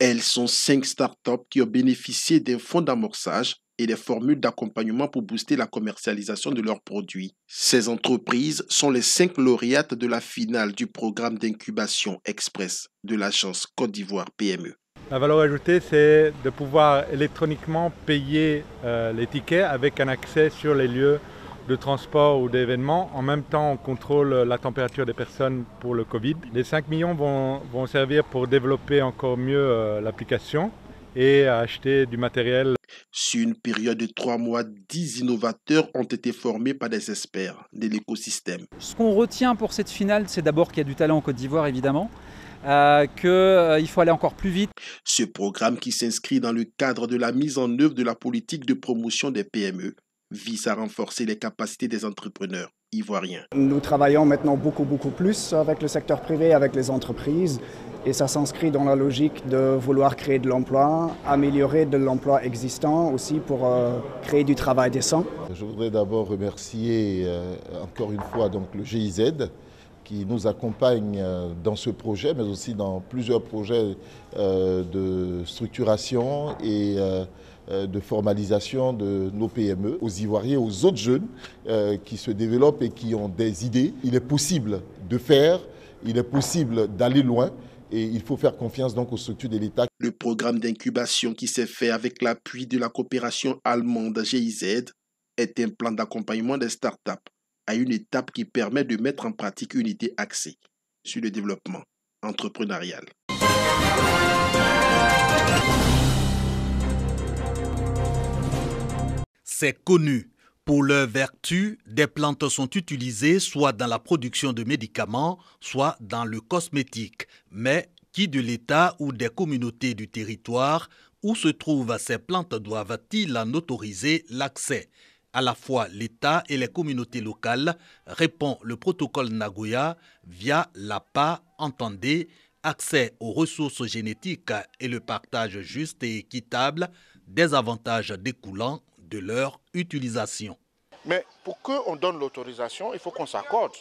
Elles sont 5 startups qui ont bénéficié d'un fonds d'amorçage et des formules d'accompagnement pour booster la commercialisation de leurs produits. Ces entreprises sont les 5 lauréates de la finale du programme d'incubation express de l'agence Côte d'Ivoire PME. La valeur ajoutée, c'est de pouvoir électroniquement payer les tickets avec un accès sur les lieux de transport ou d'événements. En même temps, on contrôle la température des personnes pour le Covid. Les 5 millions vont servir pour développer encore mieux l'application et acheter du matériel. Sur une période de 3 mois, 10 innovateurs ont été formés par des experts de l'écosystème. Ce qu'on retient pour cette finale, c'est d'abord qu'il y a du talent en Côte d'Ivoire, évidemment. Qu'il faut aller encore plus vite. Ce programme qui s'inscrit dans le cadre de la mise en œuvre de la politique de promotion des PME vise à renforcer les capacités des entrepreneurs ivoiriens. Nous travaillons maintenant beaucoup plus avec le secteur privé, avec les entreprises et ça s'inscrit dans la logique de vouloir créer de l'emploi, améliorer de l'emploi existant aussi pour créer du travail décent. Je voudrais d'abord remercier encore une fois donc, le GIZ qui nous accompagne dans ce projet, mais aussi dans plusieurs projets de structuration et de formalisation de nos PME, aux Ivoiriens, aux autres jeunes qui se développent et qui ont des idées. Il est possible de faire, il est possible d'aller loin et il faut faire confiance donc aux structures de l'État. Le programme d'incubation qui s'est fait avec l'appui de la coopération allemande GIZ est un plan d'accompagnement des startups à une étape qui permet de mettre en pratique une idée axée sur le développement entrepreneurial. C'est connu. Pour leurs vertus, des plantes sont utilisées soit dans la production de médicaments, soit dans le cosmétique. Mais qui de l'État ou des communautés du territoire où se trouvent ces plantes doivent-ils en autoriser l'accès ? À la fois l'État et les communautés locales, répond le protocole Nagoya via l'APA, entendez, accès aux ressources génétiques et le partage juste et équitable des avantages découlant de leur utilisation. Mais pour qu'on donne l'autorisation, il faut qu'on s'accorde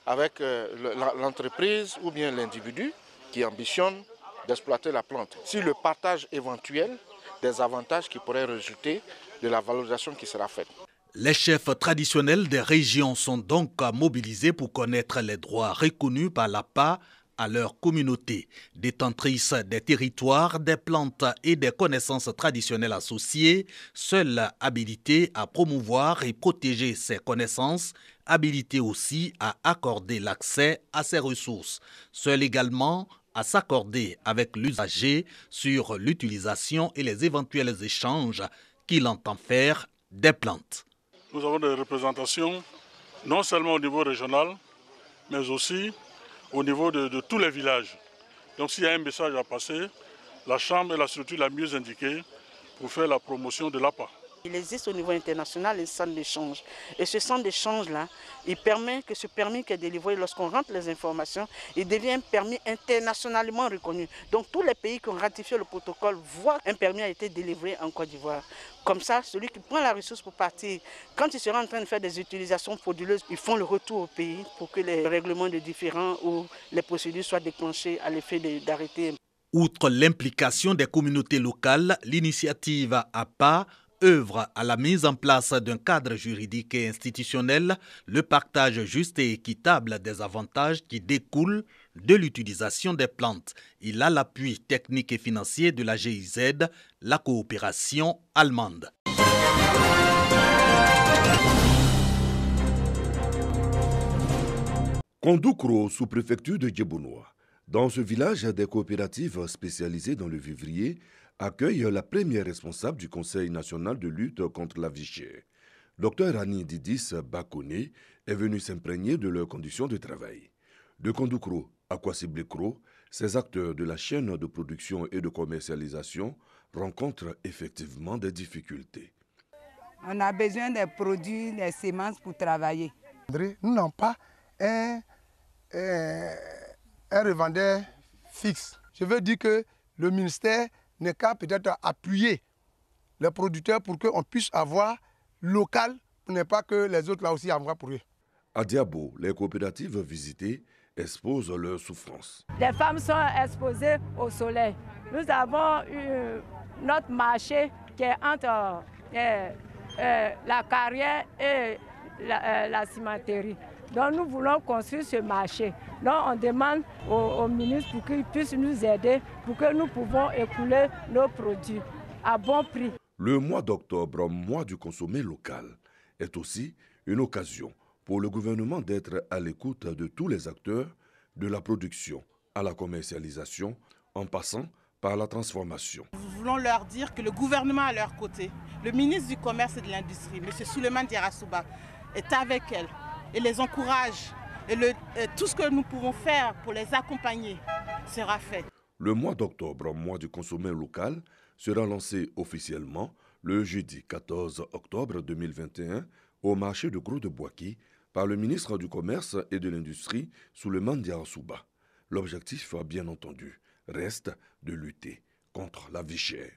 avec l'entreprise ou bien l'individu qui ambitionne d'exploiter la plante. Si le partage éventuel des avantages qui pourraient résulter de la valorisation qui sera faite. Les chefs traditionnels des régions sont donc mobilisés pour connaître les droits reconnus par l'APA à leur communauté. Détentrices des territoires, des plantes et des connaissances traditionnelles associées, seules habilitées à promouvoir et protéger ces connaissances, habilitées aussi à accorder l'accès à ces ressources, seules également à s'accorder avec l'usager sur l'utilisation et les éventuels échanges qu'il entend faire des plantes. Nous avons des représentations non seulement au niveau régional, mais aussi au niveau de tous les villages. Donc s'il y a un message à passer, la Chambre est la structure la mieux indiquée pour faire la promotion de l'APA. Il existe au niveau international un centre d'échange. Et ce centre d'échange-là, il permet que ce permis qui est délivré lorsqu'on rentre les informations, il devient un permis internationalement reconnu. Donc tous les pays qui ont ratifié le protocole voient qu'un permis a été délivré en Côte d'Ivoire. Comme ça, celui qui prend la ressource pour partir, quand il sera en train de faire des utilisations frauduleuses, ils font le retour au pays pour que les règlements de différends ou les procédures soient déclenchées à l'effet d'arrêter. Outre l'implication des communautés locales, l'initiative APA œuvre à la mise en place d'un cadre juridique et institutionnel, le partage juste et équitable des avantages qui découlent de l'utilisation des plantes. Il a l'appui technique et financier de la GIZ, la coopération allemande. Kondoukro, sous-préfecture de Djebounoua. Dans ce village, des coopératives spécialisées dans le vivrier accueillent la première responsable du Conseil national de lutte contre la vie chère. Dr Annie Didis Bakone est venue s'imprégner de leurs conditions de travail. De Kondoukro à Kwasiblikro, ces acteurs de la chaîne de production et de commercialisation rencontrent effectivement des difficultés. On a besoin des produits, des semences pour travailler. Nous n'avons pas un revendeur fixe. Je veux dire que le ministère n'est qu'à peut-être appuyer les producteurs pour qu'on puisse avoir local, pour ne pas que les autres là aussi envoient pour eux. À Diabo, les coopératives visitées exposent leurs souffrances. Les femmes sont exposées au soleil. Nous avons notre marché qui est entre la carrière et la cimenterie. Donc nous voulons construire ce marché. Donc on demande au ministre pour qu'il puisse nous aider, pour que nous pouvons écouler nos produits à bon prix. Le mois d'octobre, mois du consommé local, est aussi une occasion pour le gouvernement d'être à l'écoute de tous les acteurs, de la production à la commercialisation, en passant par la transformation. Nous voulons leur dire que le gouvernement est à leur côté. Le ministre du Commerce et de l'Industrie, M. Souleymane Diarra-Souba, est avec elles et les encourage. Et tout ce que nous pouvons faire pour les accompagner sera fait. Le mois d'octobre, mois du consommé local, sera lancé officiellement le jeudi 14 octobre 2021 au marché de Gros de Boaki par le ministre du Commerce et de l'Industrie, Souleymane Diarra-Souba. L'objectif, bien entendu, reste de lutter contre la vie chère.